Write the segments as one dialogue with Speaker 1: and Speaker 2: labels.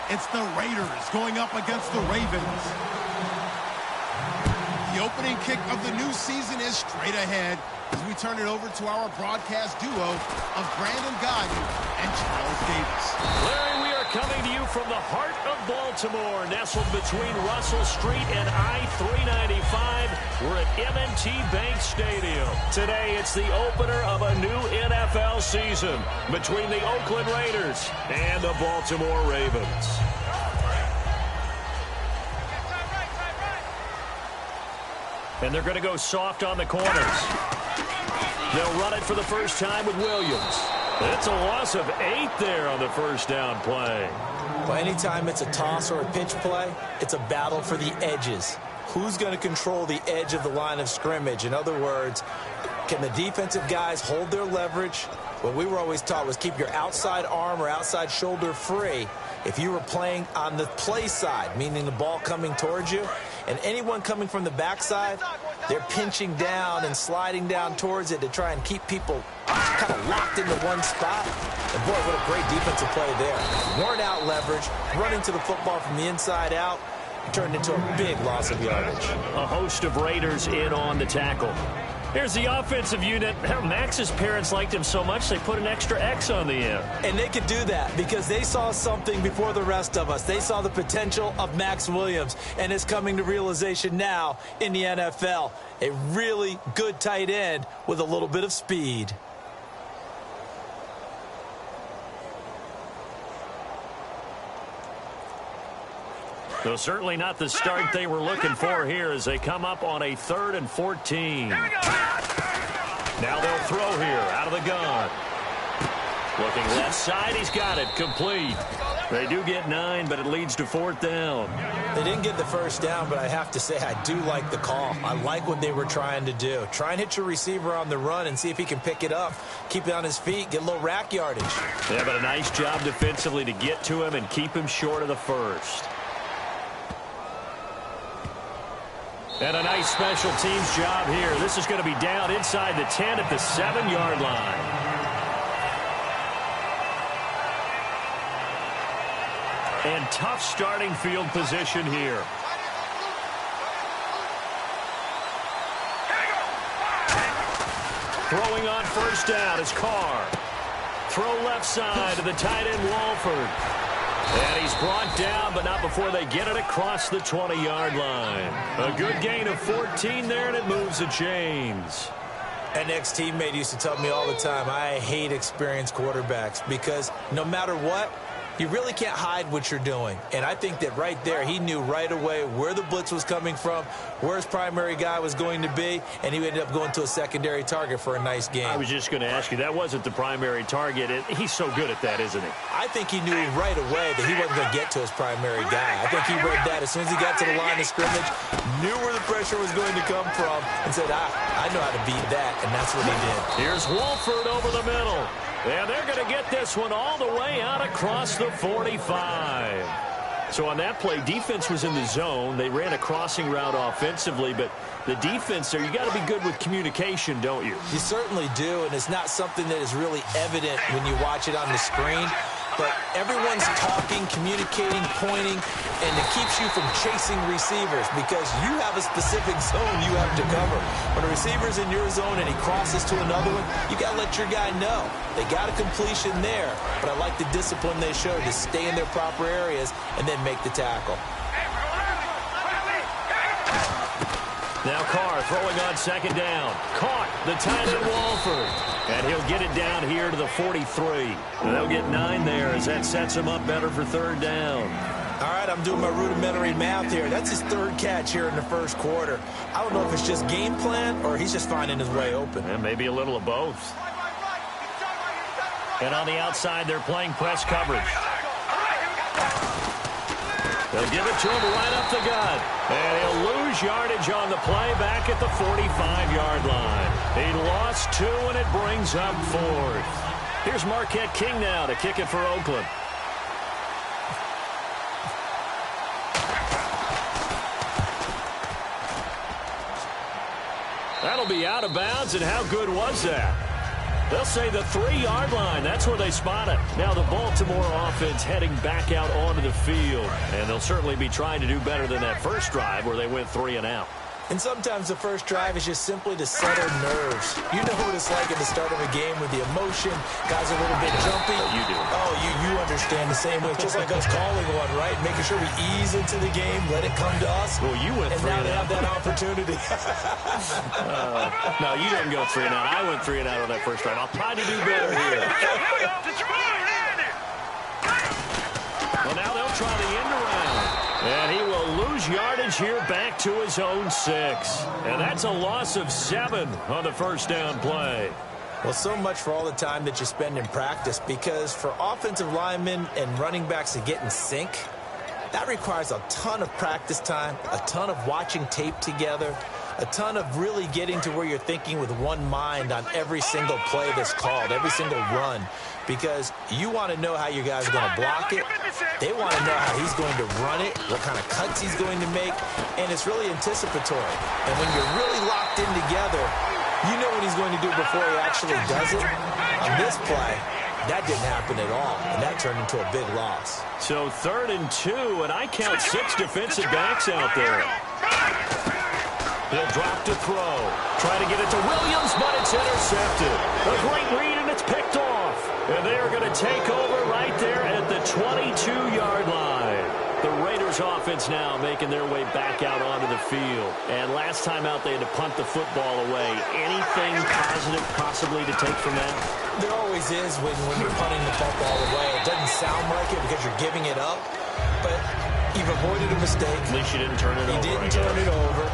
Speaker 1: It's the Raiders going up against the Ravens. The opening kick of the new season is straight ahead as we turn it over to our broadcast duo of Brandon Gaudin and Charles Davis.
Speaker 2: Larry, we are coming to you from the heart of Baltimore, nestled between Russell Street and I-395. We're at M&T Bank Stadium. Today, it's the opener of a new NFL season between the Oakland Raiders and the Baltimore Ravens. And they're going to go soft on the corners. They'll run it for the first time with Williams. It's a loss of 8 there on the first down play.
Speaker 3: Well, anytime it's a toss or a pitch play, it's a battle for the edges. Who's going to control the edge of the line of scrimmage? In other words, can the defensive guys hold their leverage? What we were always taught was keep your outside arm or outside shoulder free if you were playing on the play side, meaning the ball coming towards you. And anyone coming from the backside, they're pinching down and sliding down towards it to try and keep people kind of locked into one spot. And boy, what a great defensive play there. Worn out leverage, running to the football from the inside out, turned into a big loss of yardage.
Speaker 2: A host of Raiders in on the tackle. Here's the offensive unit. Max's parents liked him so much they put an extra X on the end.
Speaker 3: And they could do that because they saw something before the rest of us. They saw the potential of Max Williams, and it's coming to realization now in the NFL. A really good tight end with a little bit of speed.
Speaker 2: So certainly not the start they were looking for here as they come up on a 3rd and 14. Now they'll throw here out of the gun. Looking left side, he's got it, complete. They do get 9, but it leads to 4th down.
Speaker 3: They didn't get the first down, but I have to say I do like the call. I like what they were trying to do. Try and hit your receiver on the run and see if he can pick it up. Keep it on his feet, get a little rack yardage.
Speaker 2: Yeah, but a nice job defensively to get to him and keep him short of the first. And a nice special teams job here. This is going to be down inside the 10 at the 7-yard line. And tough starting field position here. Throwing on first down is Carr. Throw left side to the tight end Walford. And he's brought down, but not before they get it across the 20-yard line. A good gain of 14 there, and it moves the chains.
Speaker 3: An ex-teammate used to tell me all the time, I hate experienced quarterbacks because no matter what, you really can't hide what you're doing. And I think that right there, he knew right away where the blitz was coming from, where his primary guy was going to be, and he ended up going to a secondary target for a nice game.
Speaker 2: I was just going to ask you, that wasn't the primary target. He's so good at that, isn't he?
Speaker 3: I think he knew right away that he wasn't going to get to his primary guy. I think he read that as soon as he got to the line of scrimmage, knew where the pressure was going to come from, and said, I know how to beat that, and that's what he did.
Speaker 2: Here's Walford over the middle. And they're going to get this one all the way out across the 45. So on that play, defense was in the zone. They ran a crossing route offensively, but the defense there, you got to be good with communication, don't you?
Speaker 3: You certainly do, and it's not something that is really evident when you watch it on the screen. But everyone's talking, communicating, pointing, and it keeps you from chasing receivers because you have a specific zone you have to cover. When a receiver's in your zone and he crosses to another one, you got to let your guy know. They got a completion there, but I like the discipline they showed to stay in their proper areas and then make the tackle.
Speaker 2: Now Carr throwing on second down. Caught the tight end Walford. And he'll get it down here to the 43. And they'll get 9 there as that sets him up better for 3rd down.
Speaker 3: All right, I'm doing my rudimentary math here. That's his 3rd catch here in the first quarter. I don't know if it's just game plan or he's just finding his way open.
Speaker 2: And maybe a little of both. And on the outside, they're playing press coverage. They'll give it to him right up the gut. And he'll lose yardage on the play back at the 45-yard line. He lost 2, and it brings up 4th. Here's Marquette King now to kick it for Oakland. That'll be out of bounds, and how good was that? They'll say the 3-yard line. That's where they spot it. Now the Baltimore offense heading back out onto the field. And they'll certainly be trying to do better than that first drive where they went 3 and out.
Speaker 3: And sometimes the first drive is just simply to settle nerves. You know what it's like at the start of a game with the emotion. Guys are a little bit jumpy.
Speaker 2: You do.
Speaker 3: Oh, you understand the same way. Just like us calling one, right? Making sure we ease into the game, let it come to us.
Speaker 2: Well, you went 3
Speaker 3: and now they have that opportunity.
Speaker 2: No, you didn't go 3 and out. I went 3 and out on that first drive. I'll try to do better here. Well, now they'll try the end around. And he will lose yardage here back to his own 6. And that's a loss of 7 on the first down play.
Speaker 3: Well, so much for all the time that you spend in practice, because for offensive linemen and running backs to get in sync, that requires a ton of practice time, a ton of watching tape together, a ton of really getting to where you're thinking with one mind on every single play that's called, every single run, because you want to know how your guys are going to block it. They want to know how he's going to run it, what kind of cuts he's going to make, and it's really anticipatory. And when you're really locked in together, you know what he's going to do before he actually does it. On this play, that didn't happen at all, and that turned into a big loss.
Speaker 2: So 3rd and 2, and I count 6 defensive backs out there. He'll drop to throw. Try to get it to Williams, but it's intercepted. A great read, and it's picked off. And they are going to take over right there at the 22-yard line. The Raiders offense now making their way back out onto the field. And last time out, they had to punt the football away. Anything positive possibly to take from that?
Speaker 3: There always is when you're punting the football away. It doesn't sound like it because you're giving it up, but you've avoided a mistake.
Speaker 2: At least you didn't turn it over.
Speaker 3: You didn't turn it over,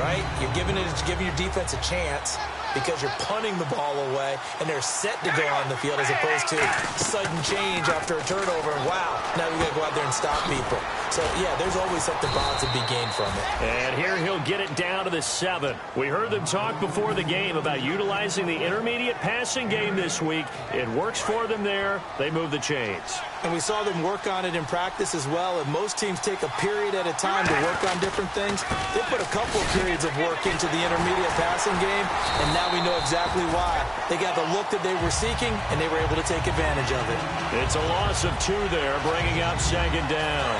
Speaker 3: right? You're giving your defense a chance because you're punting the ball away, and they're set to go on the field as opposed to sudden change after a turnover. And wow, now we got to go out there and stop people. So, yeah, there's always something positive to be gained from it.
Speaker 2: And here he'll get it down to the 7. We heard them talk before the game about utilizing the intermediate passing game this week. It works for them there. They move the chains.
Speaker 3: And we saw them work on it in practice as well, and most teams take a period at a time to work on different things. They put a couple of periods of work into the intermediate passing game, and now we know exactly why. They got the look that they were seeking, and they were able to take advantage of it.
Speaker 2: It's a loss of 2 there, bringing up 2nd down.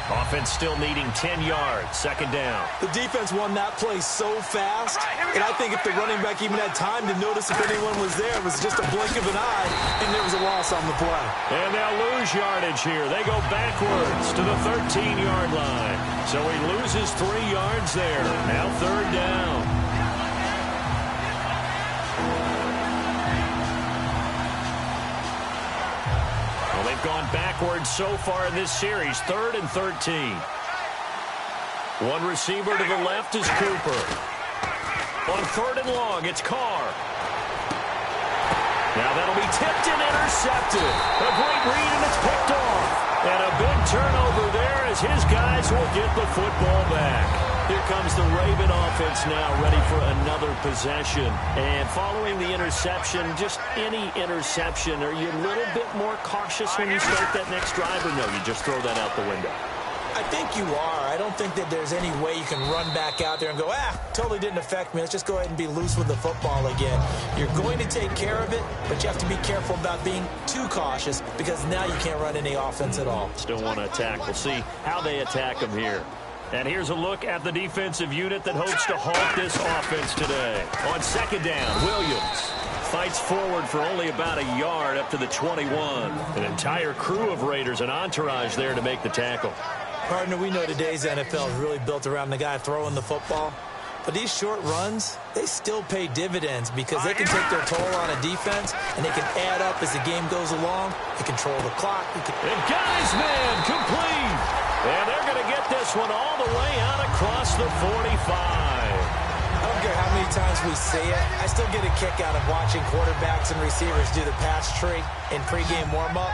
Speaker 2: Offense still needing 10 yards, 2nd down.
Speaker 3: The defense won that play so fast, and I think if the running back even had time to notice if anyone was there, it was just a blink of an eye, and there was a loss on the play.
Speaker 2: And they'll lose yardage here. They go backwards to the 13-yard line. So he loses 3 yards there. Now 3rd down. They've gone backwards so far in this series. 3rd and 13. One receiver to the left is Cooper. On 3rd and long, it's Carr. Now that'll be tipped and intercepted. A great read, and it's picked off. And a big turnover there as his guys will get the football back. Here comes the Raven offense now, ready for another possession. And following the interception, just any interception, are you a little bit more cautious when you start that next drive, or no, you just throw that out the window?
Speaker 3: I think you are. I don't think that there's any way you can run back out there and go, totally didn't affect me. Let's just go ahead and be loose with the football again. You're going to take care of it, but you have to be careful about being too cautious because now you can't run any offense at all.
Speaker 2: Still want to attack. We'll see how they attack them here. And here's a look at the defensive unit that hopes to halt this offense today. On 2nd down, Williams fights forward for only about a yard up to the 21. An entire crew of Raiders, an entourage there to make the tackle.
Speaker 3: Partner, we know today's NFL is really built around the guy throwing the football. But these short runs, they still pay dividends because they can take their toll on a defense, and they can add up as the game goes along. They control the clock.
Speaker 2: And guys, man, complete. And they're going to get this one all the way out across the 45.
Speaker 3: I don't care how many times we see it. I still get a kick out of watching quarterbacks and receivers do the pass tree in pregame warm-up.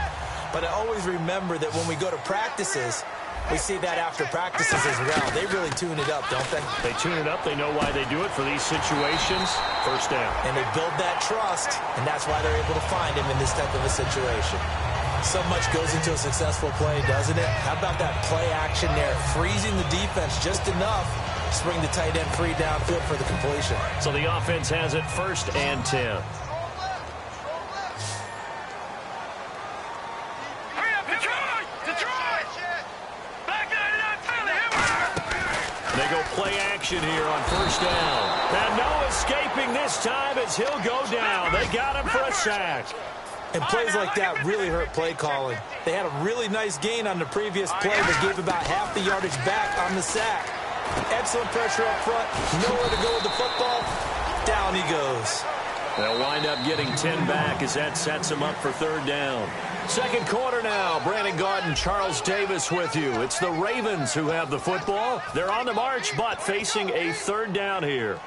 Speaker 3: But I always remember that when we go to practices, we see that after practices as well. They really tune it up, don't they?
Speaker 2: They tune it up. They know why they do it for these situations. 1st down.
Speaker 3: And they build that trust, and that's why they're able to find him in this type of a situation. So much goes into a successful play, doesn't it? How about that play action there, freezing the defense just enough to bring the tight end free downfield for the completion.
Speaker 2: So the offense has it 1st and 10. play action here on first down. And no escaping this time as he'll go down. They got him for a sack.
Speaker 3: And plays like that really hurt play calling. They had a really nice gain on the previous play, but gave about half the yardage back on the sack. Excellent pressure up front. Nowhere to go with the football. Down he goes.
Speaker 2: They'll wind up getting 10 back as that sets them up for third down. Second quarter now. Brandon Gaud and Charles Davis with you. It's the Ravens who have the football. They're on the march, but facing a third down here.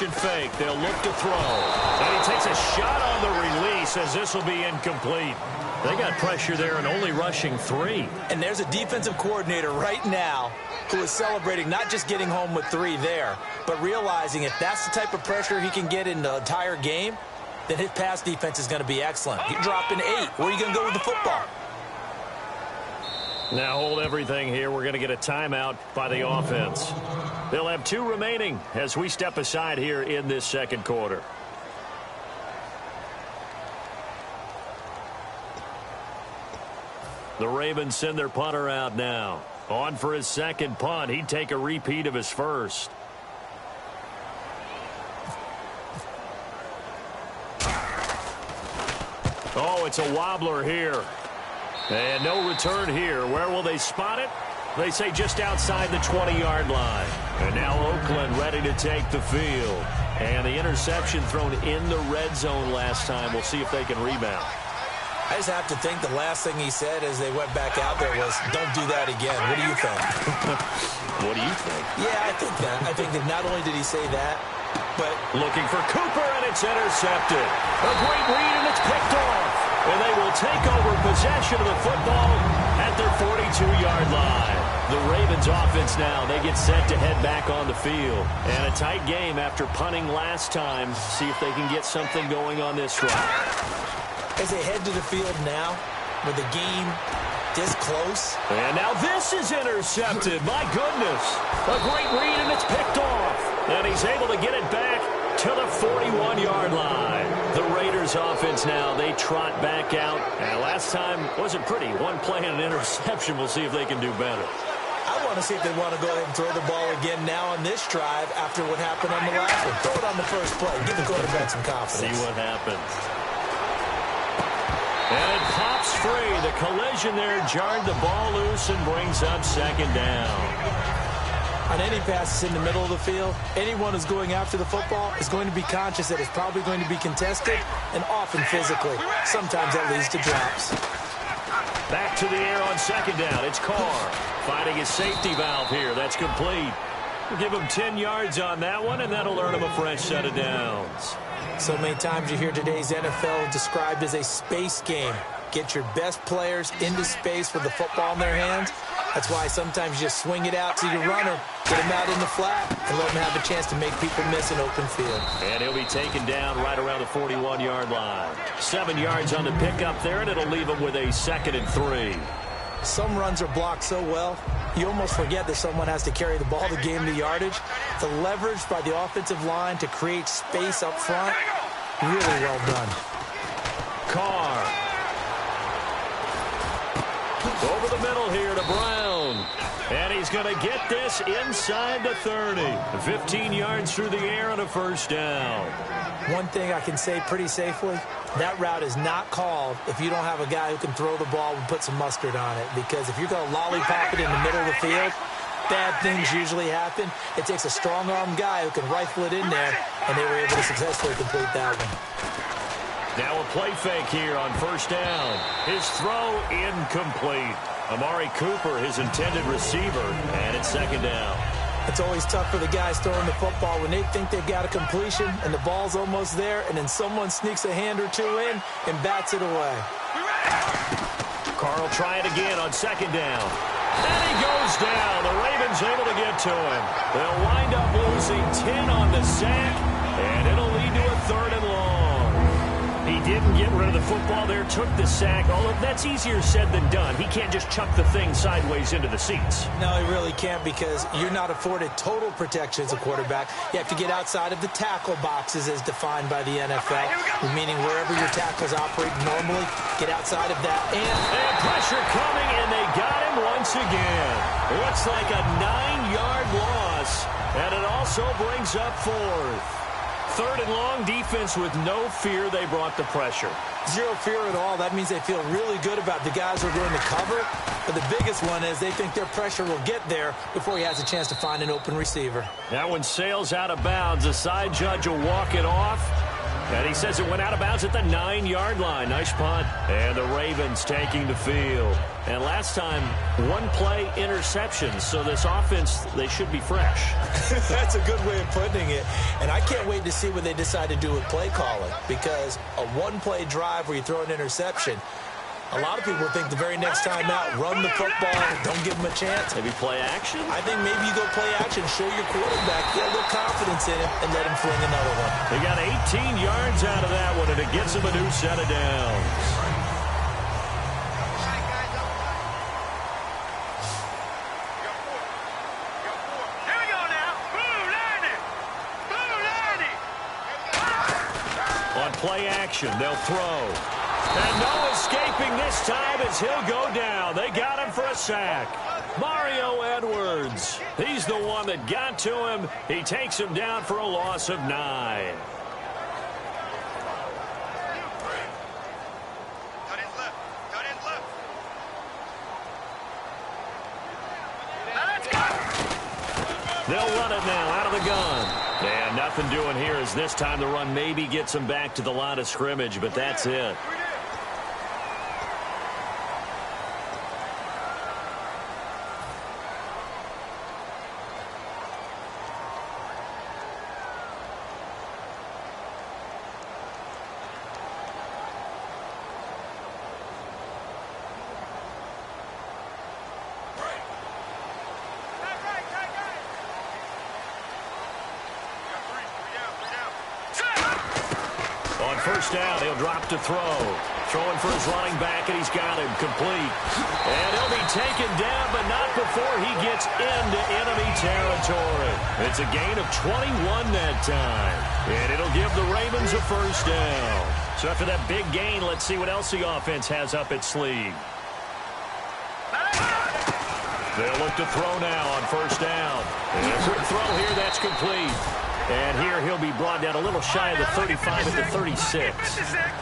Speaker 2: Fake. They'll look to throw. And he takes a shot on the release as this will be incomplete. They got pressure there and only rushing 3.
Speaker 3: And there's a defensive coordinator right now who is celebrating not just getting home with 3 there, but realizing if that's the type of pressure he can get in the entire game, then his pass defense is going to be excellent. He dropped an 8. Where are you going to go with the football?
Speaker 2: Now hold everything here. We're going to get a timeout by the offense. They'll have 2 remaining as we step aside here in this second quarter. The Ravens send their punter out now. On for his second punt. He'd take a repeat of his first. Oh, it's a wobbler here. And no return here. Where will they spot it? They say just outside the 20-yard line. And now Oakland ready to take the field. And the interception thrown in the red zone last time. We'll see if they can rebound.
Speaker 3: I just have to think the last thing he said as they went back out there was, don't do that again. What do you think?
Speaker 2: What do you think?
Speaker 3: Yeah, I think that. I think that not only did he say that, but
Speaker 2: looking for Cooper, and it's intercepted. A great read, and it's picked off. And they will take over possession of the football at their 42-yard line. The Ravens offense now, they get set to head back on the field. And a tight game after punting last time. See if they can get something going on this drive.
Speaker 3: As they head to the field now, with the game this close.
Speaker 2: And now this is intercepted. My goodness. A great read, and it's picked off. And he's able to get it back to the 41-yard line. The Raiders offense now, they trot back out. And last time wasn't pretty. One play and an interception. We'll see if they can do better.
Speaker 3: I want to see if they want to go ahead and throw the ball again now on this drive after what happened on the last one. Throw it on the first play. Give the quarterback some confidence.
Speaker 2: See what happens. And it pops free. The collision there jarred the ball loose and brings up second down.
Speaker 3: On any passes in the middle of the field, anyone who's going after the football is going to be conscious that it's probably going to be contested and often physically. Sometimes that leads to drops.
Speaker 2: Back to the air on second down. It's Carr finding his safety valve here. That's complete. We'll give him 10 yards on that one, and that'll earn him a fresh set of downs.
Speaker 3: So many times you hear today's NFL described as a space game. Get your best players into space with the football in their hands. That's why sometimes you just swing it out to your runner, get him out in the flat, and let him have a chance to make people miss an open field.
Speaker 2: And he'll be taken down right around the 41-yard line. 7 yards on the pickup there, and it'll leave him with a 2nd and 3.
Speaker 3: Some runs are blocked so well, you almost forget that someone has to carry the ball to gain the yardage. The leverage by the offensive line to create space up front, really well done.
Speaker 2: Carr. Over the middle here to Brown. And he's going to get this inside the 30. 15 yards through the air on a first down.
Speaker 3: One thing I can say pretty safely, that route is not called if you don't have a guy who can throw the ball and put some mustard on it. Because if you're going to lollipop it in the middle of the field, bad things usually happen. It takes a strong-arm guy who can rifle it in there, and they were able to successfully complete that one.
Speaker 2: Now a play fake here on first down. His throw incomplete. Amari Cooper, his intended receiver, and it's second down.
Speaker 3: It's always tough for the guys throwing the football when they think they've got a completion and the ball's almost there, and then someone sneaks a hand or two in and bats it away.
Speaker 2: Carr will try it again on second down. And he goes down. The Ravens able to get to him. They'll wind up losing 10 on the sack, and it'll lead to a 3rd and long. He didn't get rid of the football there, took the sack. Although that's easier said than done. He can't just chuck the thing sideways into the seats.
Speaker 3: No, he really can't, because you're not afforded total protection as a quarterback. You have to get outside of the tackle boxes as defined by the NFL, meaning wherever your tackles operate normally, get outside of that.
Speaker 2: And pressure coming, and they got him once again. Looks like a 9-yard loss, and it also brings up 4th. 3rd and long, defense with no fear. They brought the pressure.
Speaker 3: Zero fear at all. That means they feel really good about the guys who are going to cover. But the biggest one is they think their pressure will get there before he has a chance to find an open receiver.
Speaker 2: Now when Sale's out of bounds, the side judge will walk it off. And he says it went out of bounds at the 9-yard line. Nice punt. And the Ravens taking the field. And last time, 1-play interception. So this offense, they should be fresh.
Speaker 3: That's a good way of putting it. And I can't wait to see what they decide to do with play calling. Because a 1-play drive where you throw an interception, a lot of people think the very next time out, run the football, don't give them a chance.
Speaker 2: Maybe play action?
Speaker 3: I think maybe you go play action, show your quarterback, get a little confidence in him, and let him fling another one.
Speaker 2: They got 18 yards out of that one, and it gets him a new set of downs.
Speaker 4: Here we go now.
Speaker 2: On play action, they'll throw. And no escaping this time as he'll go down. They got him for a sack. Mario Edwards. He's the one that got to him. He takes him down for a loss of 9. They'll run it now out of the gun. And nothing doing here as this time the run maybe gets him back to the line of scrimmage, but that's it. First down, he'll drop to throw. Throwing for his running back, and he's got him complete. And he'll be taken down, but not before he gets into enemy territory. It's a gain of 21 that time. And it'll give the Ravens a first down. So after that big gain, let's see what else the offense has up its sleeve. They'll look to throw now on first down. And a quick throw here, that's complete. And here he'll be brought down a little shy of the 35 at the 36.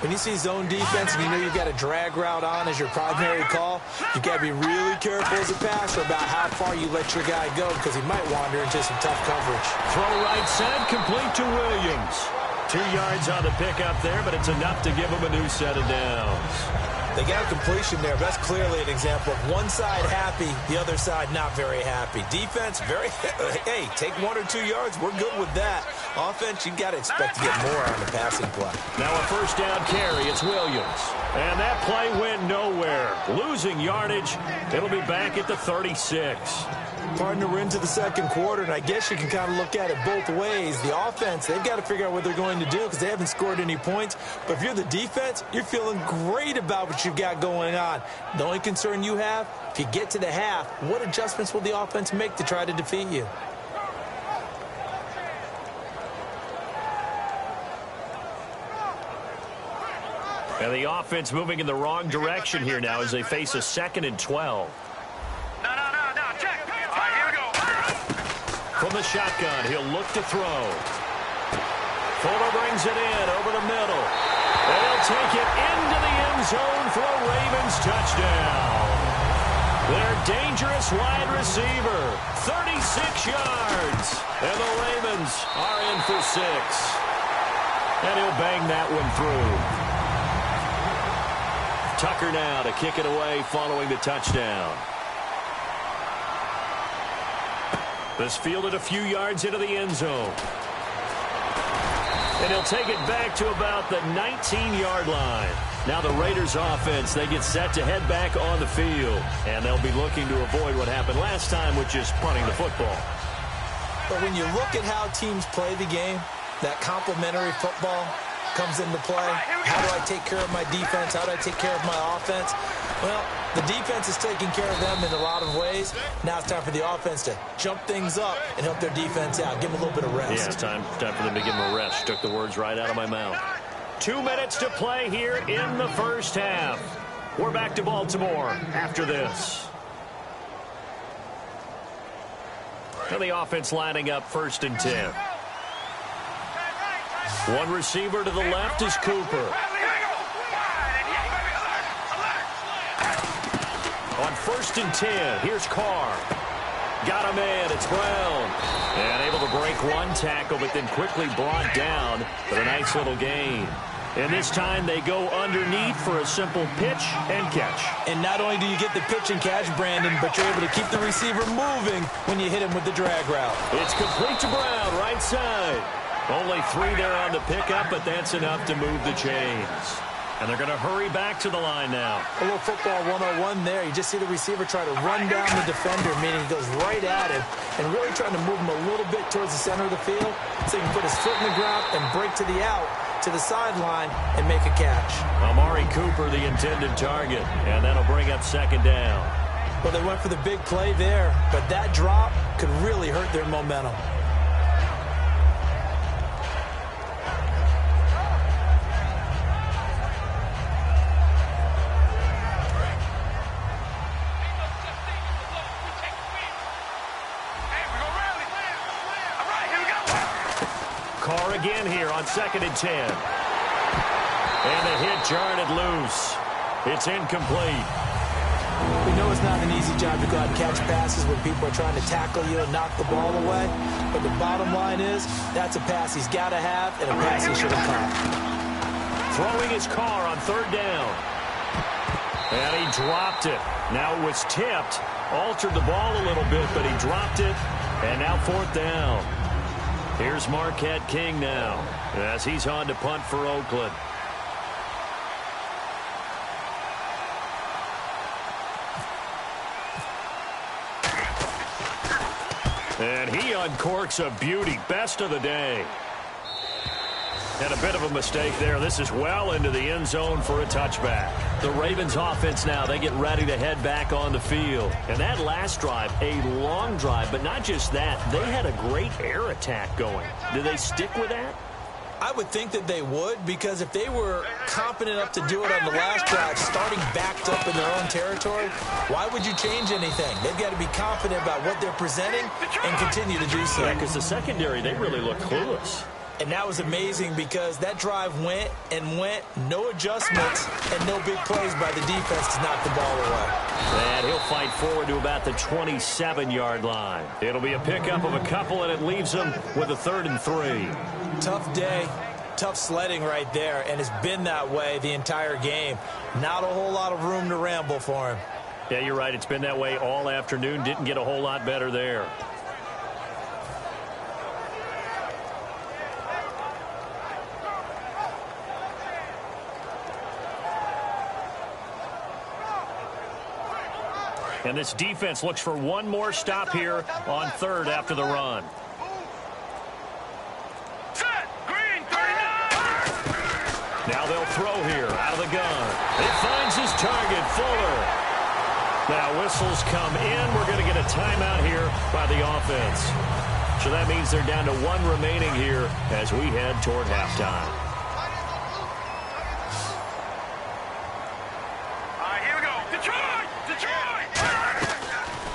Speaker 3: When you see zone defense and you know you've got a drag route on as your primary call, you've got to be really careful as a passer about how far you let your guy go, because he might wander into some tough coverage.
Speaker 2: Throw right side, complete to Williams. 2 yards on the pickup there, but it's enough to give him a new set of downs.
Speaker 3: They got a completion there. That's clearly an example of one side happy, the other side not very happy. Defense, hey, take 1 or 2 yards. We're good with that. Offense, you got to expect to get more on the passing play.
Speaker 2: Now a first down carry. It's Williams. And that play went nowhere. Losing yardage. It'll be back at the 36.
Speaker 3: Partner, we're into the second quarter, and I guess you can kind of look at it both ways. The offense, they've got to figure out what they're going to do because they haven't scored any points. But if you're the defense, you're feeling great about what you've got going on. The only concern you have, if you get to the half, what adjustments will the offense make to try to defeat you?
Speaker 2: And the offense moving in the wrong direction here now as they face a 2nd and 12. From the shotgun, he'll look to throw. Fuller brings it in over the middle. And he'll take it into the end zone for a Ravens touchdown. Their dangerous wide receiver, 36 yards. And the Ravens are in for 6. And he'll bang that one through. Tucker now to kick it away following the touchdown. This fielded a few yards into the end zone. And he'll take it back to about the 19-yard line. Now the Raiders offense, they get set to head back on the field. And they'll be looking to avoid what happened last time, which is punting the football.
Speaker 3: But when you look at how teams play the game, that complementary football, comes into play. How do I take care of my defense? How do I take care of my offense? Well, the defense is taking care of them in a lot of ways. Now it's time for the offense to jump things up and help their defense out. Give them a little bit of rest.
Speaker 2: Yeah, it's time for them to give them a rest. Took the words right out of my mouth. 2 minutes to play here in the first half. We're back to Baltimore after this. And the offense lining up 1st and 10. One receiver to the left is Cooper. On 1st and 10, here's Carr. Got him in, it's Brown. And able to break one tackle, but then quickly brought down with a nice little gain. And this time they go underneath for a simple pitch and catch.
Speaker 3: And not only do you get the pitch and catch, Brandon, but you're able to keep the receiver moving when you hit him with the drag route.
Speaker 2: It's complete to Brown, right side. Only 3 there on the pickup, but that's enough to move the chains. And they're going to hurry back to the line now.
Speaker 3: A little football 101 there. You just see the receiver try to run down the defender, meaning he goes right at him and really trying to move him a little bit towards the center of the field so he can put his foot in the ground and break to the out, to the sideline, and make a catch.
Speaker 2: Amari Cooper, the intended target, and that'll bring up 2nd down.
Speaker 3: Well, they went for the big play there, but that drop could really hurt their momentum.
Speaker 2: Carr again here on 2nd and 10. And the hit jarred it loose. It's incomplete.
Speaker 3: We know it's not an easy job to go out and catch passes when people are trying to tackle you and knock the ball away. But the bottom line is, that's a pass he's got to have and a pass he should have caught.
Speaker 2: Throwing his Carr on 3rd down. And he dropped it. Now it was tipped. Altered the ball a little bit, but he dropped it. And now 4th down. Here's Marquette King now as he's on to punt for Oakland. And he uncorks a beauty. Best of the day. And a bit of a mistake there. This is well into the end zone for a touchback. The Ravens offense now, they get ready to head back on the field. And that last drive, a long drive, but not just that. They had a great air attack going. Do they stick with that?
Speaker 3: I would think that they would, because if they were competent enough to do it on the last drive, starting backed up in their own territory, why would you change anything? They've got to be confident about what they're presenting and continue to do so.
Speaker 2: Yeah, because the secondary, they really look clueless.
Speaker 3: And that was amazing because that drive went and went, no adjustments, and no big plays by the defense to knock the ball away.
Speaker 2: And he'll fight forward to about the 27-yard line. It'll be a pickup of a couple, and it leaves them with a 3rd and 3.
Speaker 3: Tough day, tough sledding right there, and it's been that way the entire game. Not a whole lot of room to ramble for him.
Speaker 2: Yeah, you're right. It's been that way all afternoon. Didn't get a whole lot better there. And this defense looks for one more stop here on 3rd after the run.
Speaker 4: Set. Green, 39.
Speaker 2: Now they'll throw here out of the gun. It finds his target, Fuller. Now whistles come in. We're going to get a timeout here by the offense. So that means they're down to 1 remaining here as we head toward halftime.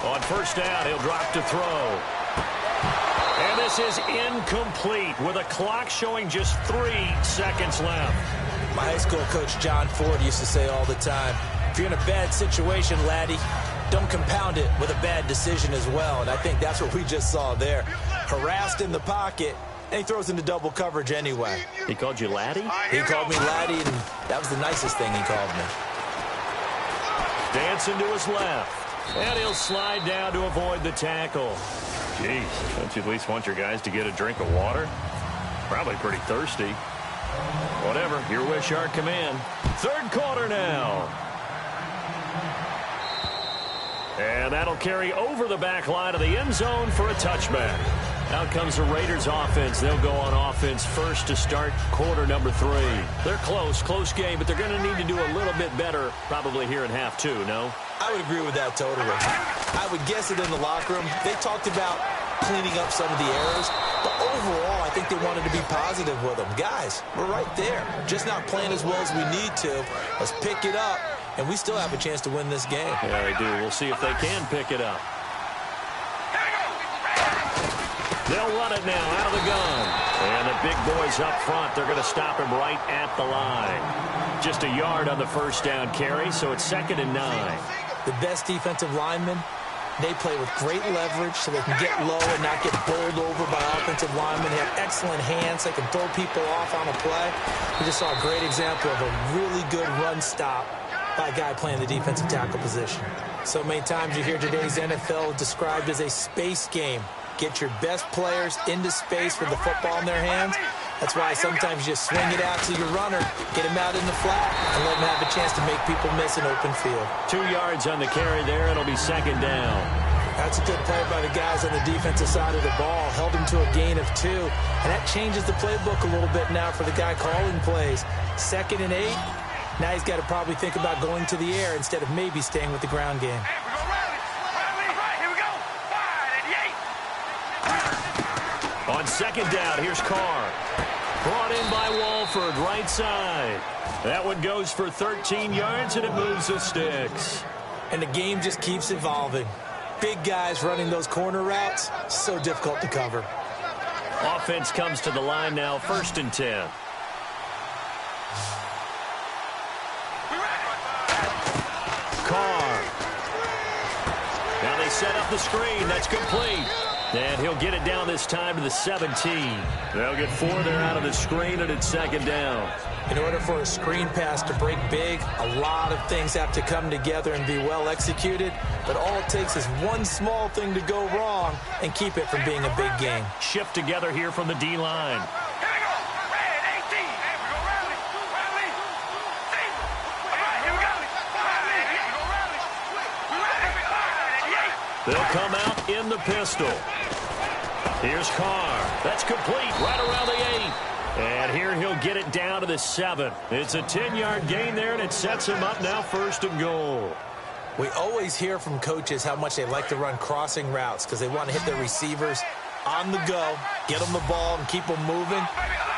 Speaker 2: On 1st down, he'll drop to throw. And this is incomplete with a clock showing just 3 seconds left.
Speaker 3: My high school coach, John Ford, used to say all the time, if you're in a bad situation, laddie, don't compound it with a bad decision as well. And I think that's what we just saw there. Harassed in the pocket, and he throws into double coverage anyway.
Speaker 2: He called you laddie?
Speaker 3: He called me laddie, and that was the nicest thing he called me.
Speaker 2: Dancing to his left. And he'll slide down to avoid the tackle. Jeez, don't you at least want your guys to get a drink of water? Probably pretty thirsty. Whatever, your wish, our command. 3rd quarter now. And that'll carry over the back line of the end zone for a touchback. Out comes the Raiders offense. They'll go on offense first to start quarter number 3. They're close game, but they're going to need to do a little bit better probably here in half 2, no?
Speaker 3: I would agree with that totally. I would guess it in the locker room. They talked about cleaning up some of the errors, but overall, I think they wanted to be positive with them. Guys, we're right there. Just not playing as well as we need to. Let's pick it up, and we still have a chance to win this game.
Speaker 2: Yeah, they do. We'll see if they can pick it up. They'll run it now out of the gun. And the big boys up front, they're going to stop him right at the line. Just a yard on the first down carry, so it's 2nd and 9.
Speaker 3: The best defensive linemen, they play with great leverage so they can get low and not get bowled over by offensive linemen. They have excellent hands. They can throw people off on a play. We just saw a great example of a really good run stop by a guy playing the defensive tackle position. So many times you hear today's NFL described as a space game. Get your best players into space with the football in their hands. That's why sometimes you just swing it out to your runner, get him out in the flat, and let him have a chance to make people miss an open field.
Speaker 2: 2 yards on the carry there. It'll be 2nd down.
Speaker 3: That's a good play by the guys on the defensive side of the ball. Held him to a gain of 2. And that changes the playbook a little bit now for the guy calling plays. 2nd and 8. Now he's got to probably think about going to the air instead of maybe staying with the ground game.
Speaker 2: On 2nd down, here's Carr. Brought in by Walford, right side. That one goes for 13 yards, and it moves the sticks.
Speaker 3: And the game just keeps evolving. Big guys running those corner routes, so difficult to cover.
Speaker 2: Offense comes to the line now, 1st and 10. Carr. Now they set up the screen. That's complete. And he'll get it down this time to the 17. They'll get 4 there out of the screen, and it's 2nd down.
Speaker 3: In order for a screen pass to break big, a lot of things have to come together and be well executed. But all it takes is one small thing to go wrong and keep it from being a big game.
Speaker 2: Shift together here from the D-line. They'll come out in the pistol. Here's Carr. That's complete right around the 8. And here he'll get it down to the 7. It's a 10-yard gain there, and it sets him up now 1st and goal.
Speaker 3: We always hear from coaches how much they like to run crossing routes because they want to hit their receivers on the go, get them the ball, and keep them moving.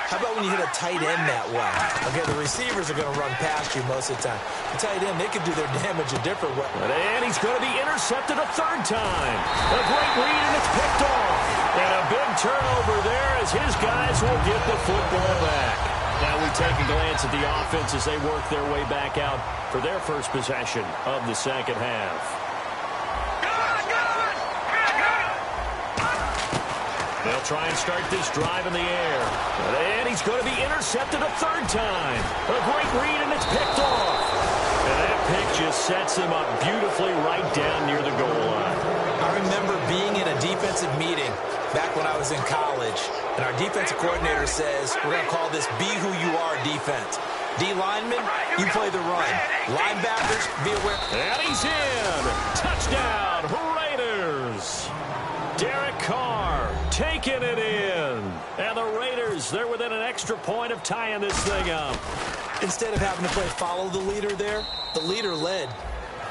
Speaker 3: How about when you hit a tight end that way? Okay, the receivers are going to run past you most of the time. The tight end, they could do their damage a different way.
Speaker 2: And he's going to be intercepted a 3rd time. A great read, and it's picked off. And a big turnover there as his guys will get the football back. Now we take a glance at the offense as they work their way back out for their first possession of the 2nd half. They'll try and start this drive in the air. And he's going to be intercepted a 3rd time. A great read, and it's picked off. And that pick just sets him up beautifully right down near the goal line.
Speaker 3: I remember being in a defensive meeting back when I was in college, and our defensive coordinator says, we're going to call this Be Who You Are defense. D linemen, you play the run. Linebackers, be aware.
Speaker 2: And he's in. Touchdown, Raiders. Derek Carr taking it in. And the Raiders, they're within an extra point of tying this thing up.
Speaker 3: Instead of having to play follow the leader there, the leader led.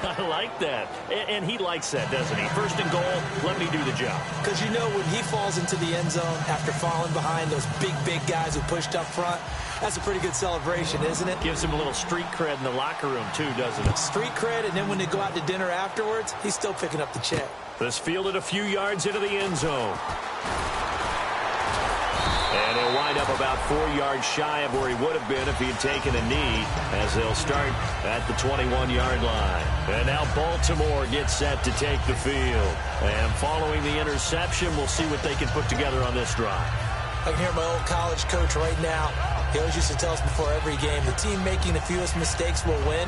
Speaker 2: I like that. And he likes that, doesn't he? 1st and goal, let me do the job.
Speaker 3: Because you know when he falls into the end zone after falling behind those big guys who pushed up front, that's a pretty good celebration, isn't it?
Speaker 2: Gives him a little street cred in the locker room, too, doesn't it?
Speaker 3: Street cred, and then when they go out to dinner afterwards, he's still picking up the check.
Speaker 2: This fielded a few yards into the end zone. And he'll wind up about 4 yards shy of where he would have been if he had taken a knee, as they'll start at the 21-yard line. And now Baltimore gets set to take the field. And following the interception, we'll see what they can put together on this drive.
Speaker 3: I can hear my old college coach right now. He always used to tell us before every game, the team making the fewest mistakes will win.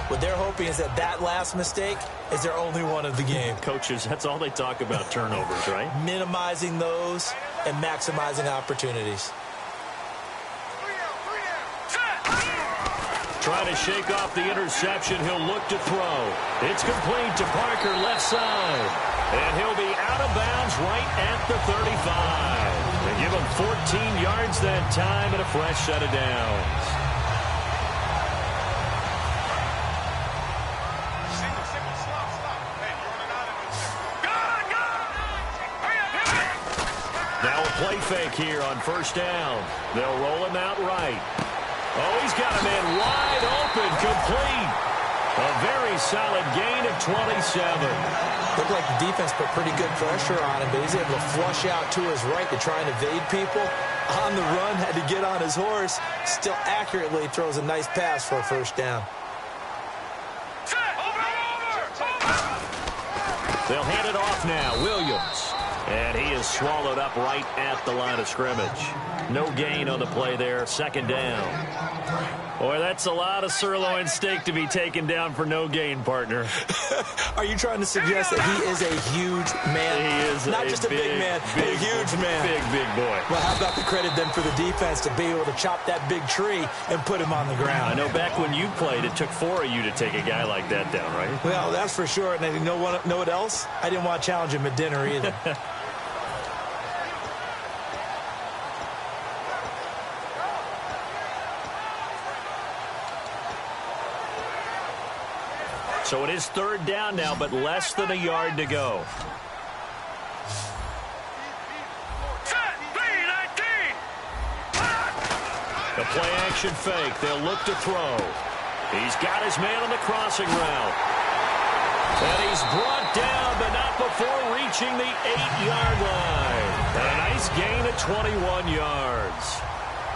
Speaker 3: What they're hoping is that last mistake is their only one of the game.
Speaker 2: Coaches, that's all they talk about, turnovers, right?
Speaker 3: Minimizing those and maximizing opportunities.
Speaker 2: Trying to shake off the interception. He'll look to throw. It's complete to Parker, left side. And he'll be out of bounds right at the 35. They give him 14 yards that time and a fresh set of downs. Now a play fake here on first down. They'll roll him out right. Oh, he's got a man wide open, complete. A very solid gain of 27.
Speaker 3: Looked like the defense put pretty good pressure on him, but he's able to flush out to his right to try and evade people. On the run, had to get on his horse. Still accurately throws a nice pass for a first down.
Speaker 2: They'll hand it off now. Williams. And he is swallowed up right at the line of scrimmage. No gain on the play there. Second down. Boy, that's a lot of sirloin steak to be taken down for no gain, partner.
Speaker 3: Are you trying to suggest that he is a huge man?
Speaker 2: He is
Speaker 3: not just a big man, a huge man.
Speaker 2: Big boy.
Speaker 3: Well, how about the credit then for the defense to be able to chop that big tree and put him on the ground?
Speaker 2: I know back when you played, it took 4 of you to take a guy like that down, right?
Speaker 3: Well, that's for sure. And you know what else? I didn't want to challenge him at dinner either.
Speaker 2: So it is third down now, but less than a yard to go. The play-action fake. They'll look to throw. He's got his man on the crossing route. And he's brought down, but not before reaching the 8-yard line. And a nice gain of 21 yards.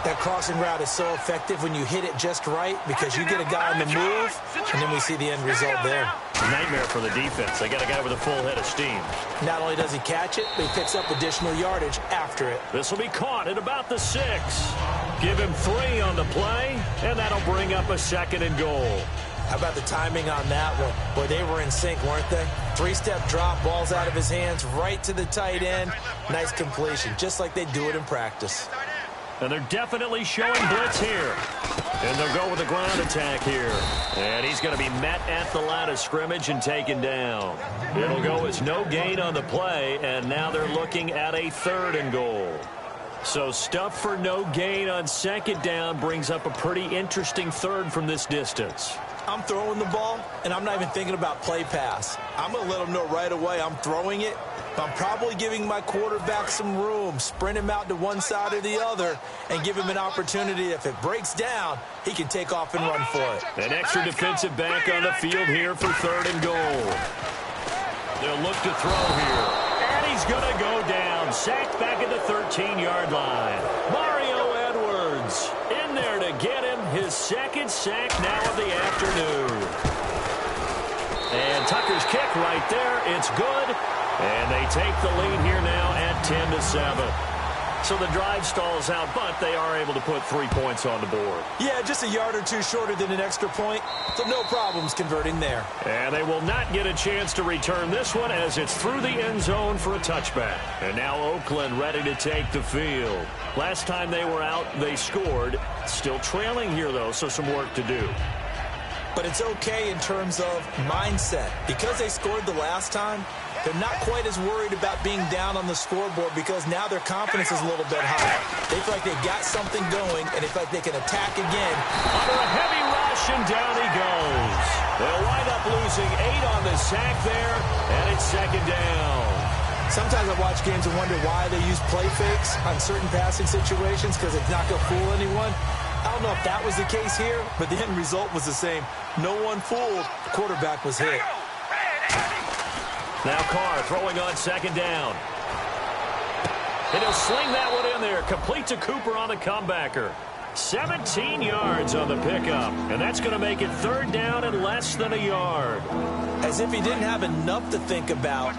Speaker 3: That crossing route is so effective when you hit it just right because you get a guy on the move, and then we see the end result there.
Speaker 2: Nightmare for the defense. They got a guy with a full head of steam.
Speaker 3: Not only does he catch it, but he picks up additional yardage after it.
Speaker 2: This will be caught at about the 6. Give him 3 on the play, and that'll bring up a second and goal.
Speaker 3: How about the timing on that one? Boy, they were in sync, weren't they? 3-step drop, ball's out of his hands, right to the tight end. Nice completion, just like they do it in practice.
Speaker 2: And they're definitely showing blitz here. And they'll go with a ground attack here. And he's going to be met at the line of scrimmage and taken down. It'll go as no gain on the play, and now they're looking at a 3rd and goal. So stuff for no gain on second down brings up a pretty interesting 3rd from this distance.
Speaker 3: I'm throwing the ball, and I'm not even thinking about play pass. I'm going to let them know right away I'm throwing it. I'm probably giving my quarterback some room, sprint him out to one side or the other, and give him an opportunity. If it breaks down, he can take off and run for it.
Speaker 2: An extra defensive back on the field here for 3rd and goal. They'll look to throw here. And he's going to go down. Sacked back at the 13-yard line. Mario Edwards in there to get him his 2nd sack now of the afternoon. And Tucker's kick right there. It's good. And they take the lead here now at 10-7. So the drive stalls out, but they are able to put 3 points on the board.
Speaker 3: Yeah, just a yard or two shorter than an extra point, so no problems converting there.
Speaker 2: And they will not get a chance to return this one as it's through the end zone for a touchback. And now Oakland ready to take the field. Last time they were out, they scored. Still trailing here, though, so some work to do.
Speaker 3: But it's okay in terms of mindset. Because they scored the last time, they're not quite as worried about being down on the scoreboard because now their confidence is a little bit higher. They feel like they've got something going, and they feel like they can attack again.
Speaker 2: Under a heavy rush, and down he goes. They'll wind up losing 8 on the sack there, and it's 2nd down.
Speaker 3: Sometimes I watch games and wonder why they use play fakes on certain passing situations because it's not going to fool anyone. I don't know if that was the case here, but the end result was the same. No one fooled. The quarterback was hit.
Speaker 2: Now Carr throwing on 2nd down. And he'll sling that one in there. Complete to Cooper on the comebacker. 17 yards on the pickup. And that's going to make it 3rd down and less than a yard.
Speaker 3: As if he didn't have enough to think about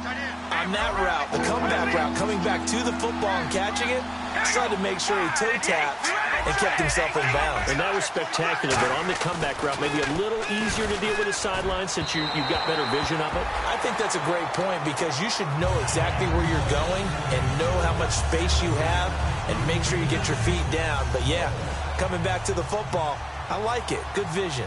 Speaker 3: on that route, the comeback route, coming back to the football and catching it, decided to make sure he toe-tapped and kept himself in bounds.
Speaker 2: And that was spectacular, but on the comeback route, maybe a little easier to deal with the sideline since you've got better vision of it?
Speaker 3: I think that's a great point because you should know exactly where you're going and know how much space you have and make sure you get your feet down. But, yeah, coming back to the football, I like it. Good vision.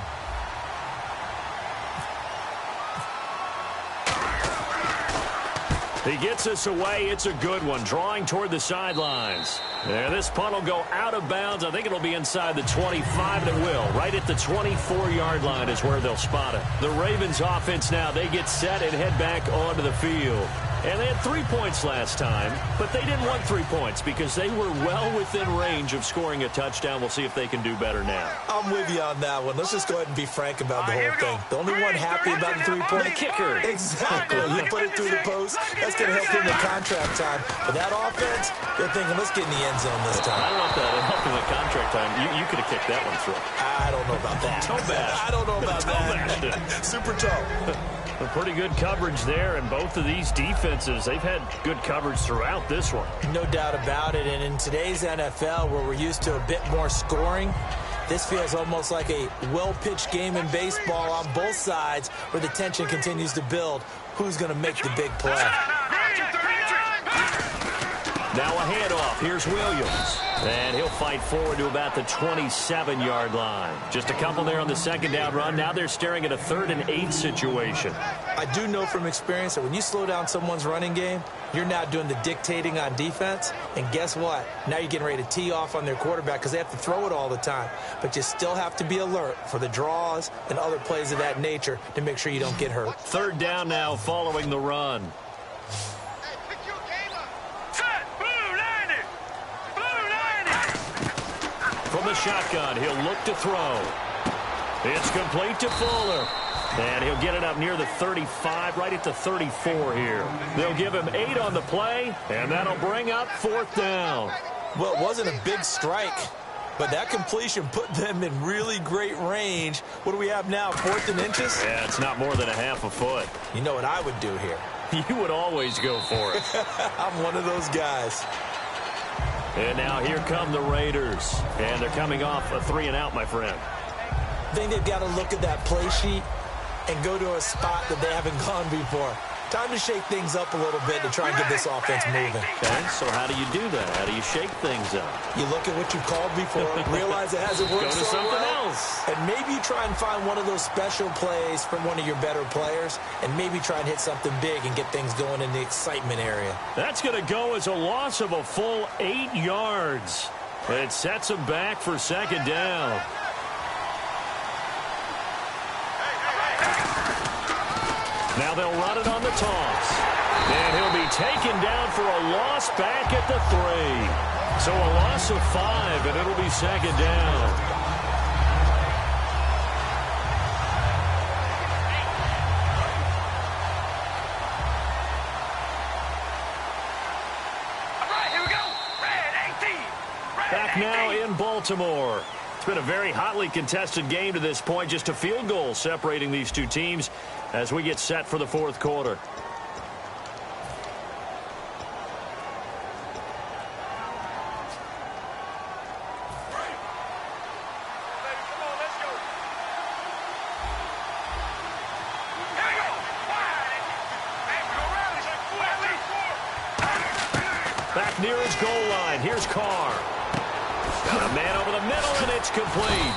Speaker 2: He gets us away. It's a good one, drawing toward the sidelines. And this punt will go out of bounds. I think it'll be inside the 25, and it will. Right at the 24-yard line is where they'll spot it. The Ravens offense now, they get set and head back onto the field. And they had 3 points last time, but they didn't want 3 points because they were well within range of scoring a touchdown. We'll see if they can do better now.
Speaker 3: I'm with you on that one. Let's just go ahead and be frank about the whole thing. The only one happy about the 3-point.
Speaker 2: The kicker.
Speaker 3: Exactly. You put it through the post. That's going to help him in contract time. But that offense, they're thinking, let's get in the end zone this time.
Speaker 2: I don't know if that helped him in contract time. You could have kicked that one through.
Speaker 3: I don't know about that.
Speaker 2: Toe bash.
Speaker 3: I don't know about that. Super toe.
Speaker 2: A pretty good coverage there, and both of these defenses, they've had good coverage throughout this one.
Speaker 3: No doubt about it, and in today's NFL, where we're used to a bit more scoring, this feels almost like a well-pitched game in baseball on both sides where the tension continues to build. Who's going to make the big play?
Speaker 2: Now a handoff. Here's Williams. And he'll fight forward to about the 27-yard line. Just a couple there on the second down run. Now they're staring at a 3rd and 8 situation.
Speaker 3: I do know from experience that when you slow down someone's running game, you're now doing the dictating on defense. And guess what? Now you're getting ready to tee off on their quarterback because they have to throw it all the time. But you still have to be alert for the draws and other plays of that nature to make sure you don't get hurt.
Speaker 2: 3rd down now following the run. From the shotgun, he'll look to throw. It's complete to Fuller. And he'll get it up near the 35, right at the 34 here. They'll give him 8 on the play, and that'll bring up 4th down.
Speaker 3: Well, it wasn't a big strike, but that completion put them in really great range. What do we have now, 4th and inches?
Speaker 2: Yeah, it's not more than a half a foot.
Speaker 3: You know what I would do here?
Speaker 2: You would always go for it.
Speaker 3: I'm one of those guys.
Speaker 2: And now here come the Raiders. And they're coming off a 3-and-out, my friend.
Speaker 3: I think they've got to look at that play sheet and go to a spot that they haven't gone before. Time to shake things up a little bit to try and get this offense moving.
Speaker 2: Okay, so how do you do that? How do you shake things up?
Speaker 3: You look at what you called before, realize it hasn't worked
Speaker 2: Go to
Speaker 3: so
Speaker 2: something
Speaker 3: well,
Speaker 2: else.
Speaker 3: and maybe you try and find one of those special plays from one of your better players, and maybe try and hit something big and get things going in the excitement area.
Speaker 2: That's going to go as a loss of a full 8 yards. It sets them back for 2nd down. Now they'll run it on the toss. And he'll be taken down for a loss back at the 3. So a loss of 5, and it'll be 2nd down. Back now in Baltimore. It's been a very hotly contested game to this point. Just a field goal separating these two teams as we get set for the 4th quarter. Back near his goal line. Here's Carr. Got a man over the middle, and it's complete.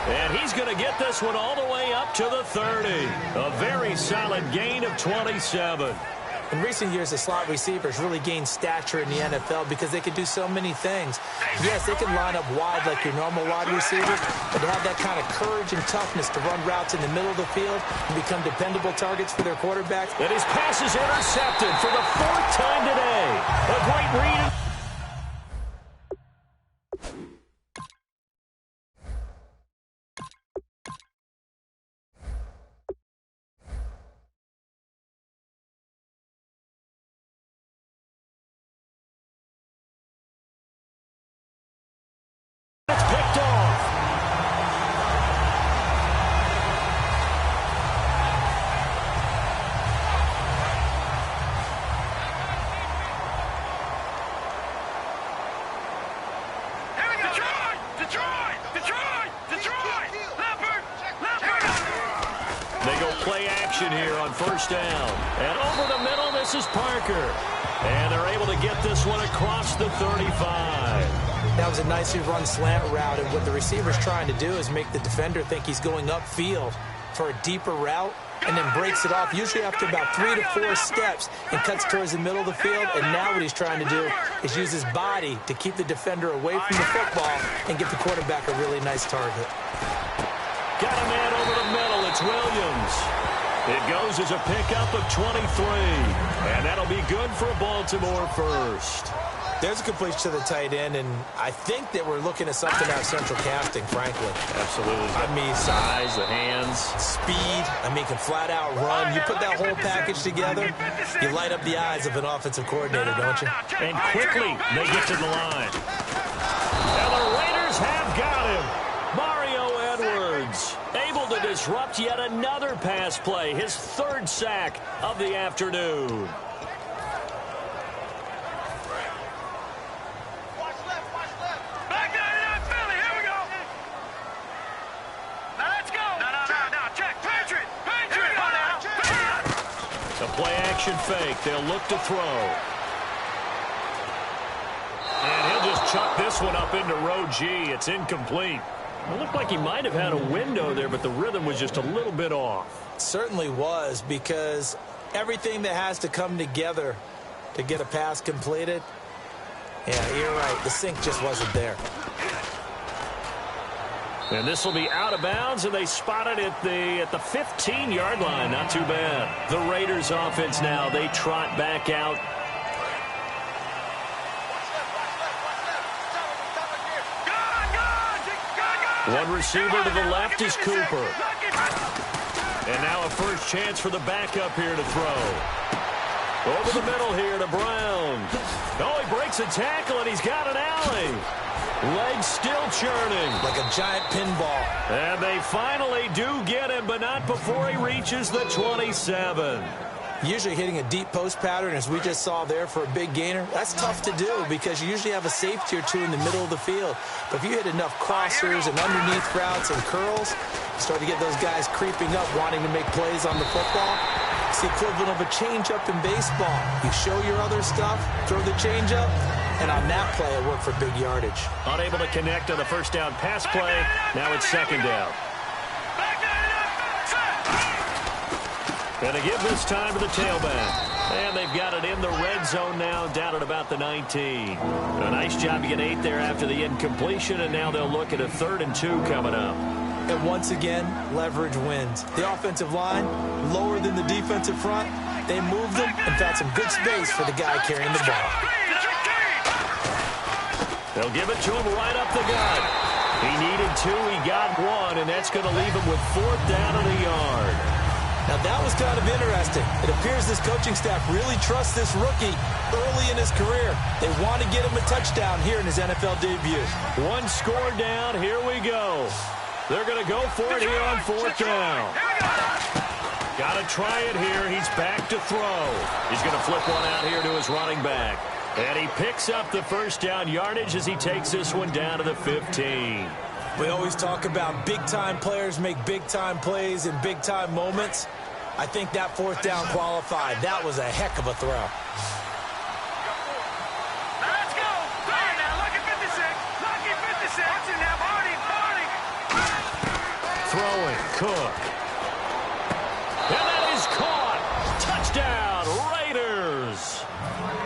Speaker 2: And he's going to get this one all the way up to the 30. A very solid gain of 27.
Speaker 3: In recent years, the slot receivers really gained stature in the NFL because they can do so many things. Yes, they can line up wide like your normal wide receiver, but to have that kind of courage and toughness to run routes in the middle of the field and become dependable targets for their quarterbacks.
Speaker 2: And his pass is intercepted for the 4th time today. A great read. Here on 1st down. And over the middle, this is Parker. And they're able to get this one across the 35.
Speaker 3: That was a nicely run slant route, and what the receiver's trying to do is make the defender think he's going upfield for a deeper route, and then breaks it off, usually after about 3 to 4 steps, and cuts towards the middle of the field. And now what he's trying to do is use his body to keep the defender away from the football and give the quarterback a really nice target.
Speaker 2: Got a man over the middle. It's Williams. It goes as a pickup of 23. And that'll be good for Baltimore first.
Speaker 3: There's a completion to the tight end, and I think that we're looking at something out of central casting, frankly.
Speaker 2: Absolutely.
Speaker 3: I mean,
Speaker 2: size, the hands.
Speaker 3: Speed. I mean, can flat out run. You put that whole package together, you light up the eyes of an offensive coordinator, don't you?
Speaker 2: And quickly, they get to the line. And the Raiders have got him. Mario Edwards able to disrupt yet another pass play, his 3rd sack of the afternoon. Play-action fake. They'll look to throw. And he'll just chuck this one up into row G. It's incomplete. It looked like he might have had a window there, but the rhythm was just a little bit off.
Speaker 3: It certainly was, because everything that has to come together to get a pass completed, yeah, you're right. The sync just wasn't there.
Speaker 2: And this will be out of bounds, and they spot it at the 15-yard line. Not too bad. The Raiders offense now, they trot back out. One receiver to the left is Cooper. And now a first chance for the backup here to throw. Over the middle here to Brown. Oh, he breaks a tackle, and he's got an alley. Legs still churning.
Speaker 3: Like a giant pinball.
Speaker 2: And they finally do get him, but not before he reaches the 27.
Speaker 3: Usually hitting a deep post pattern, as we just saw there, for a big gainer, that's tough to do because you usually have a safety or two in the middle of the field. But if you hit enough crossers and underneath routes and curls, you start to get those guys creeping up, wanting to make plays on the football. It's the equivalent of a changeup in baseball. You show your other stuff, throw the changeup, and on that play, it worked for big yardage.
Speaker 2: Unable to connect on the first down pass play. Now it's 2nd down. Gonna give this time to the tailback. And they've got it in the red zone now, down at about the 19. A nice job to get 8 there after the incompletion, and now they'll look at a 3rd and 2 coming up.
Speaker 3: And once again, leverage wins. The offensive line, lower than the defensive front. They moved them and found some good space for the guy carrying the ball.
Speaker 2: They'll give it to him right up the gut. He needed 2, he got 1, and that's going to leave him with 4th down and a yard.
Speaker 3: Now, that was kind of interesting. It appears this coaching staff really trusts this rookie early in his career. They want to get him a touchdown here in his NFL debut.
Speaker 2: 1 score down. Here we go. They're going to go for it here on 4th down. Got to try it here. He's back to throw. He's going to flip one out here to his running back. And he picks up the first down yardage as he takes this one down to the 15.
Speaker 3: We always talk about big-time players make big-time plays in big-time moments. I think that 4th down qualified. That was a heck of a throw.
Speaker 4: Let's go. Right now, lucky 56. Lucky 56. Watch it now, Marty.
Speaker 2: Throwing, Cook. And that is caught. Touchdown, Raiders.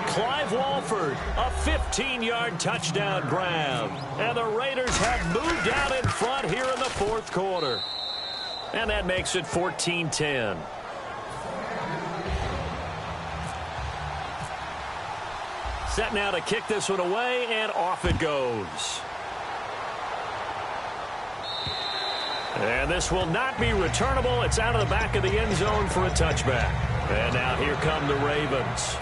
Speaker 2: Clive Walford, a 15-yard touchdown grab. And the Raiders have moved out in front here in the 4th quarter. And that makes it 14-10. Set now to kick this one away, and off it goes. And this will not be returnable. It's out of the back of the end zone for a touchback. And now here come the Ravens.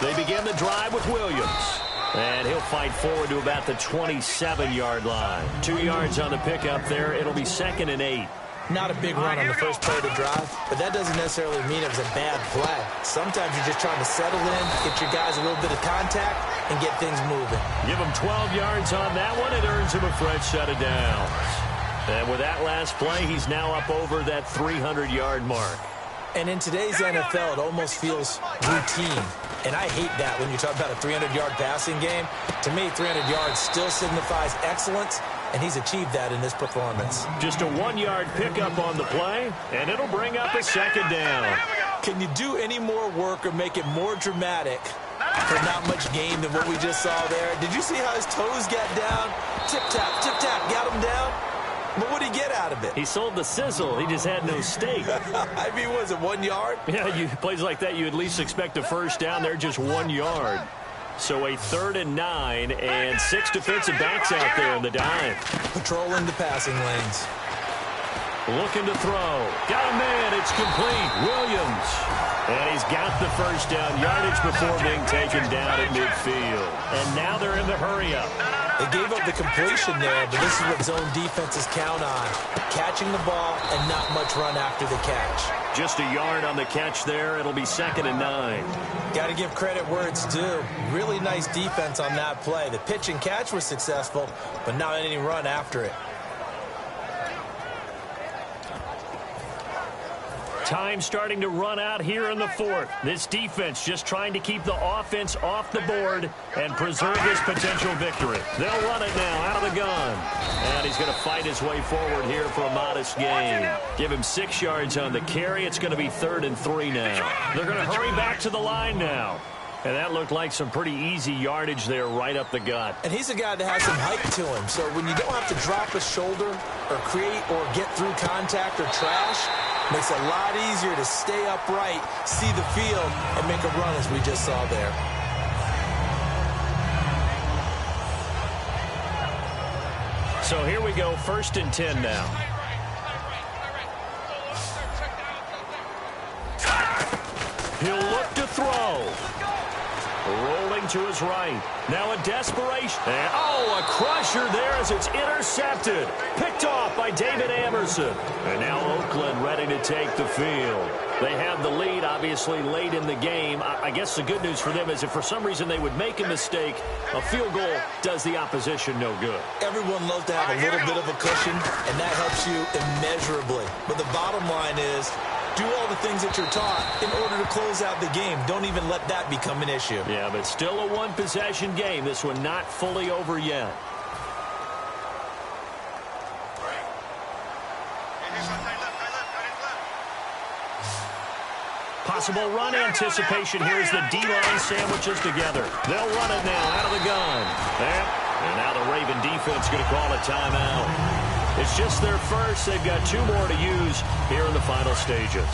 Speaker 2: They begin the drive with Williams. And he'll fight forward to about the 27-yard line. 2 yards on the pickup there. It'll be 2nd and 8.
Speaker 3: Not a big run on the first play of the drive, but that doesn't necessarily mean it was a bad play. Sometimes you're just trying to settle in, get your guys a little bit of contact, and get things moving.
Speaker 2: Give him 12 yards on that one. It earns him a fresh set of downs. And with that last play, he's now up over that 300-yard mark.
Speaker 3: And in today's NFL, it almost feels routine. And I hate that when you talk about a 300-yard passing game. To me, 300 yards still signifies excellence, and he's achieved that in this performance.
Speaker 2: Just a 1-yard pickup on the play, and it'll bring up a second down.
Speaker 3: Can you do any more work or make it more dramatic for not much gain than what we just saw there? Did you see how his toes got down? Tip-tap, got him down. But what did he get out of it?
Speaker 2: He sold the sizzle. He just had no steak.
Speaker 3: I mean, was it 1 yard?
Speaker 2: Yeah, plays like that, you at least expect a first down there, just 1 yard. So a 3rd and 9, and 6 defensive backs out there in the dive.
Speaker 3: Patrolling the passing lanes.
Speaker 2: Looking to throw. Got a man. It's complete. Williams. And he's got the first down yardage before being taken down at midfield. And now they're in the hurry-up.
Speaker 3: They gave up the completion there, but this is what zone defenses count on. Catching the ball and not much run after the catch.
Speaker 2: Just a yard on the catch there. It'll be 2nd and 9.
Speaker 3: Got to give credit where it's due. Really nice defense on that play. The pitch and catch was successful, but not any run after it.
Speaker 2: Time starting to run out here in the 4th. This defense just trying to keep the offense off the board and preserve this potential victory. They'll run it now out of the gun. And he's going to fight his way forward here for a modest gain. Give him 6 yards on the carry. It's going to be 3rd and 3 now. They're going to hurry back to the line now. And that looked like some pretty easy yardage there right up the gut.
Speaker 3: And he's a guy that has some height to him. So when you don't have to drop a shoulder or create or get through contact or trash, makes it a lot easier to stay upright, see the field, and make a run as we just saw there.
Speaker 2: So here we go, 1st and 10 now. He'll look to throw. Rolling to his right. Now a desperation. And, a crusher there as it's intercepted. Picked off by David Amerson. And now Oakland ready to take the field. They have the lead, obviously, late in the game. I guess the good news for them is if for some reason they would make a mistake, a field goal does the opposition no good.
Speaker 3: Everyone loves to have a little bit of a cushion, and that helps you immeasurably. But the bottom line is, do all the things that you're taught in order to close out the game. Don't even let that become an issue.
Speaker 2: Yeah, but still a one-possession game. This one not fully over yet. Possible run anticipation here as the D-line sandwiches together. They'll run it now out of the gun. And now the Raven defense going to call a timeout. It's just their first. They've got 2 more to use here in the final stages.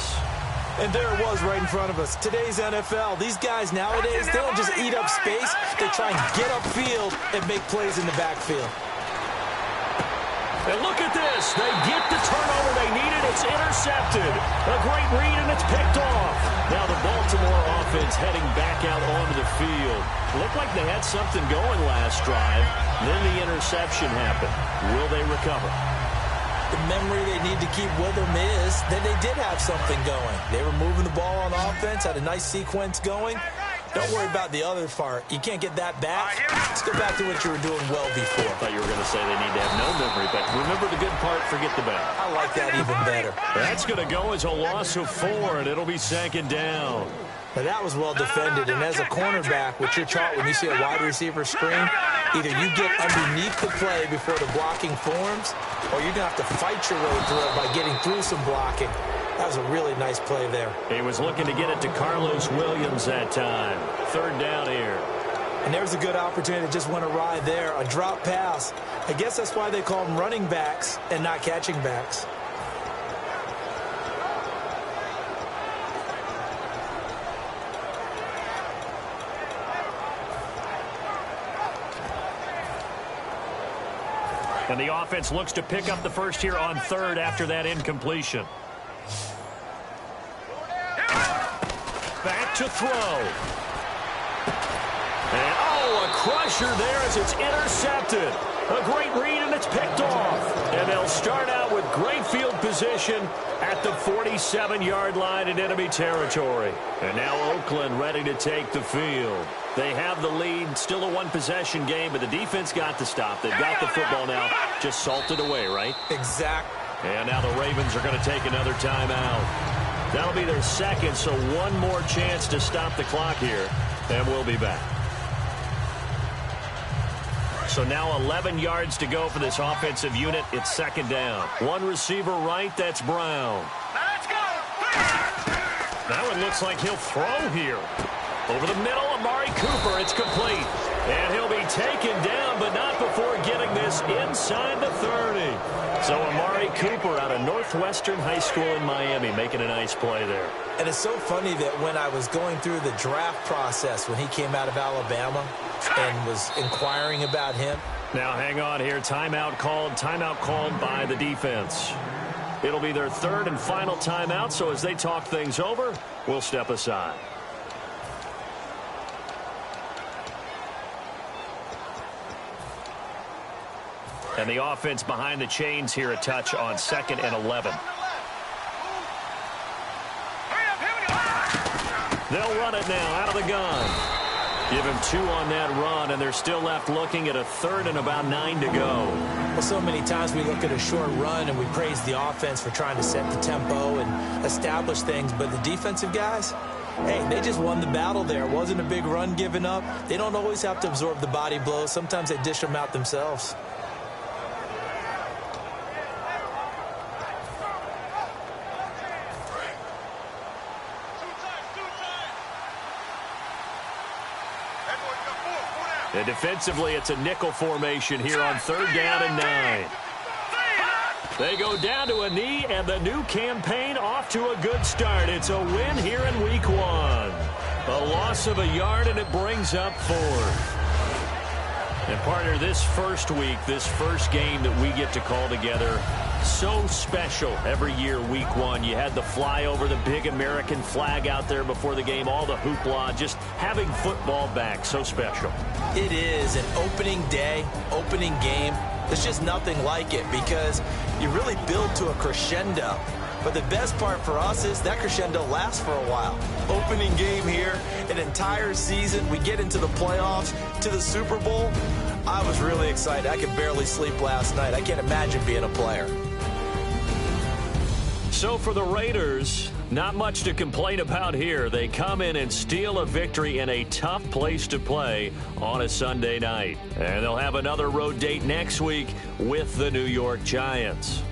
Speaker 3: And there it was right in front of us. Today's NFL, these guys nowadays, they don't just eat up space. They try and get upfield and make plays in the backfield.
Speaker 2: And look at this. They get the turnover they needed. It's intercepted. A great read, and it's picked off. Now the Baltimore offense heading back out onto the field. Looked like they had something going last drive. Then the interception happened. Will they recover?
Speaker 3: The memory they need to keep with them is that they did have something going. They were moving the ball on offense, had a nice sequence going. Don't worry about the other part. You can't get that back. Let's go back to what you were doing well before.
Speaker 2: I thought you were going to say they need to have no memory, but remember the good part, forget the bad.
Speaker 3: I like that even better.
Speaker 2: That's going to go as a loss of 4, and it'll be 2nd down.
Speaker 3: Now that was well defended, and as a cornerback, what you're taught when you see a wide receiver screen, either you get underneath the play before the blocking forms, or you're going to have to fight your way through it by getting through some blocking. That was a really nice play there.
Speaker 2: He was looking to get it to Carlos Williams that time. 3rd down here.
Speaker 3: And there's a good opportunity that just went awry there. A drop pass. I guess that's why they call them running backs and not catching backs.
Speaker 2: And the offense looks to pick up the first here on 3rd after that incompletion. Back to throw. And, a crusher there as it's intercepted. A great read, and it's picked off. And they'll start out with great field position at the 47-yard line in enemy territory. And now Oakland ready to take the field. They have the lead, still a one-possession game, but the defense got the stop. They've got the football now, just salted away, right?
Speaker 3: Exactly.
Speaker 2: And now the Ravens are going to take another timeout. That'll be their second, so one more chance to stop the clock here, and we'll be back. So now 11 yards to go for this offensive unit. It's second down. One receiver right, that's Brown.
Speaker 4: Let's go.
Speaker 2: That one looks like he'll throw here. Over the middle, Amari Cooper, it's complete. And he'll be taken down, but not before getting this inside the 30. So Amari Cooper out of Northwestern High School in Miami making a nice play there.
Speaker 3: And it's so funny that when I was going through the draft process when he came out of Alabama and was inquiring about him.
Speaker 2: Now hang on here. Timeout called by the defense. It'll be their third and final timeout, so as they talk things over, we'll step aside. And the offense behind the chains here a touch on 2nd and 11. They'll run it now out of the gun. Give him 2 on that run, and they're still left looking at a 3rd and about 9 to go.
Speaker 3: Well, so many times we look at a short run and we praise the offense for trying to set the tempo and establish things, but the defensive guys, hey, they just won the battle there. It wasn't a big run given up. They don't always have to absorb the body blows. Sometimes they dish them out themselves.
Speaker 2: And defensively, it's a nickel formation here on 3rd down and 9. They go down to a knee, and the new campaign off to a good start. It's a win here in week 1. A loss of a yard, and it brings up 4th. And, partner, this first week, this first game that we get to call together, so special every year, week 1. You had the flyover, the big American flag out there before the game, all the hoopla, just having football back, so special.
Speaker 3: It is an opening day, opening game. There's just nothing like it because you really build to a crescendo. But the best part for us is that crescendo lasts for a while. Opening game here, an entire season. We get into the playoffs, to the Super Bowl. I was really excited. I could barely sleep last night. I can't imagine being a player.
Speaker 2: So for the Raiders, not much to complain about here. They come in and steal a victory in a tough place to play on a Sunday night. And they'll have another road date next week with the New York Giants.